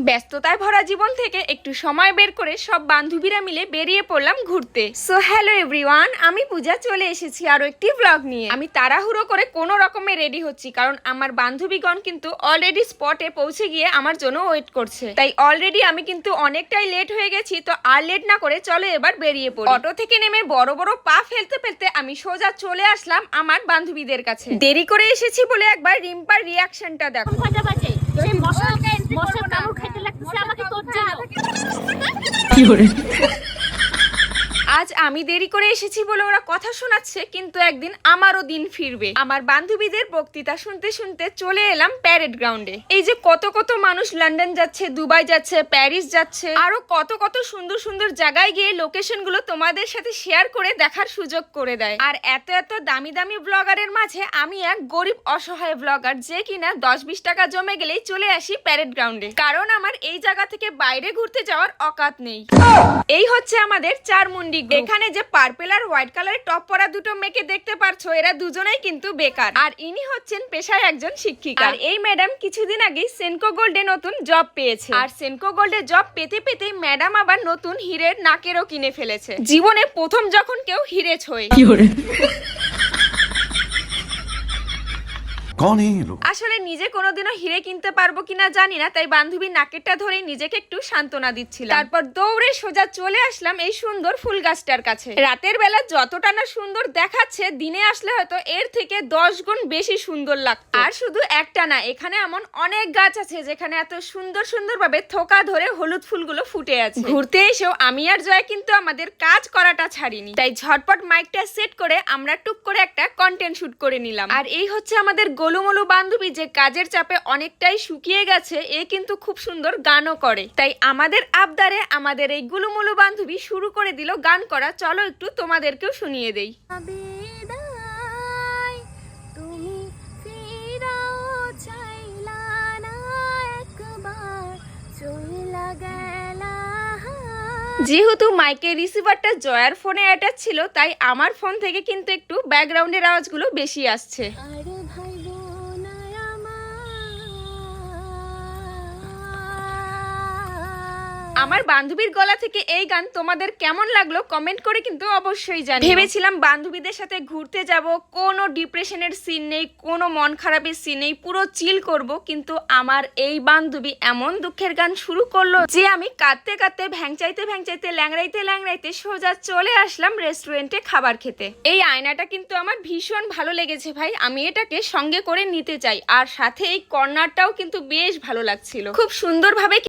ব্যস্ততায় ভরা জীবন থেকে একটু সময় বের করে সব বান্ধবীরা মিলে বেরিয়ে পড়লাম ঘুরতে। সো হ্যালো এভরিওয়ান, আমি পূজা চলে এসেছি আরো একটি ব্লগ নিয়ে। আমি তাড়াহুড়ো করে কোনো রকমে রেডি হচ্ছি, কারণ আমার বান্ধবীগণ কিন্তু অলরেডি স্পটে পৌঁছে গিয়ে আমার জন্য ওয়েট করছে। তাই অলরেডি আমি কিন্তু অনেকটাই লেট হয়ে গেছি, তো আর লেট না করে চলো এবার বেরিয়ে পড়ি। অটো থেকে নেমে বড় বড় পা ফেলতে ফেলতে আমি সোজা চলে আসলাম আমার বান্ধবীদের কাছে। দেরি করে এসেছি বলে একবার রিম্পার রিয়াকশনটা দেখো। আজ আমি দেরি করে এসেছি বলে ওরা কথা শোনাচ্ছে, কিন্তু একদিন আমারও দিন ফিরবে। আমার বান্ধবীদের বক্তৃতা শুনতে শুনতে চলে এলাম প্যারেড গ্রাউন্ডে। এই যে কত কত মানুষ লন্ডন যাচ্ছে, দুবাই যাচ্ছে, প্যারিস যাচ্ছে, আরো কত কত সুন্দর সুন্দর জায়গায় গিয়ে লোকেশন গুলো তোমাদের সাথে শেয়ার করে দেখার সুযোগ করে দেয়। আর এত এত দামি দামি ব্লগারের মাঝে আমি এক গরিব অসহায় ব্লগার, যে কিনা 10-20 টাকা জমে গেলেই চলে আসি প্যারেড গ্রাউন্ডে, কারণ আমার এই জায়গা থেকে বাইরে ঘুরতে যাওয়ার অকাত নেই। এই হচ্ছে আমাদের চারমুন্ডি। এখানে যে পার্পল আর হোয়াইট কালারের টপ পরা দুটো মেয়েকে দেখতে পারছো, এরা দুজনেই কিন্তু বেকার। আর ইনি হচ্ছেন পেশায় একজন শিক্ষিকা। আর এই ম্যাডাম কিছুদিন আগে সেনকো গোল্ডে নতুন জব পেয়েছে। আর সেনকো গোল্ডে জব পেতে পেতেই ম্যাডাম আবার নতুন হীরের নাকেরও কিনে ফেলেছে। জীবনে প্রথম যখন কেউ হিরে ছোঁয়। আসলে নিজে কোনোদিনও হিরে কিনতে পারবো কিনা জানি না, তাই বান্ধবীর নাকেরটা ধরে নিজেকে একটু সান্ত্বনা দিচ্ছিলাম। তারপর দৌড়ে সোজা চলে আসলাম এই সুন্দর ফুল গাছটার কাছে। রাতের বেলা যতটা না সুন্দর দেখাচ্ছে, দিনে আসলে হয়তো এর থেকে 10 গুণ বেশি সুন্দর লাগতো। আর শুধু একটা না, এখানে এমন অনেক গাছ আছে যেখানে এত সুন্দর সুন্দর ভাবে থোকা ধরে হলুদ ফুলগুলো ফুটে আছে। ঘুরতে এসেও আমি আর জয় কিন্তু আমাদের কাজ করাটা ছাড়িনি, তাই ঝটপট মাইকটা সেট করে আমরা টুক করে একটা কন্টেন্ট শুট করে নিলাম। আর এই হচ্ছে আমাদের গোলুমলু বান্ধবী, যে কাজের চাপে অনেকটাই শুকিয়ে গেছে। এ কিন্তু খুব সুন্দর গানও করে, তাই আমাদের আবদারে আমাদের এই গোলুমলু বান্ধবী শুরু করে দিল গান করা। চলো একটু তোমাদেরকেও শুনিয়ে দেই। যেহেতু মাইকের রিসিভারটা জয়ার ফোনে অ্যাটাচ ছিল, তাই আমার ফোন থেকে কিন্তু একটু ব্যাকগ্রাউন্ডের আওয়াজগুলো বেশি আসছে। আমার বান্ধবীর গলা থেকে এই গান তোমাদের কেমন লাগলো কমেন্ট করে কিন্তু অবশ্যই জানিও। ভেবেছিলাম বান্ধবীদের সাথে ঘুরতে যাব, কোনো ডিপ্রেশনের সিন নেই, কোনো মন খারাপের সিন নেই, পুরো চিল করব, কিন্তু আমার এই বান্ধবী এমন দুঃখের গান শুরু করলো যে আমি কাঁদতে কাঁদতে ভ্যাংচাইতে ভ্যাংচাইতে ল্যাংড়াইতে ল্যাংড়াইতে সোজা চলে আসলাম রেস্টুরেন্টে খাবার খেতে। এই আয়নাটা কিন্তু আমার ভীষণ ভালো লেগেছে ভাই, আমি এটাকে সঙ্গে করে নিতে চাই। আর সাথে এই কর্নারটাও কিন্তু বেশ ভালো লাগছিল, খুব সুন্দরভাবে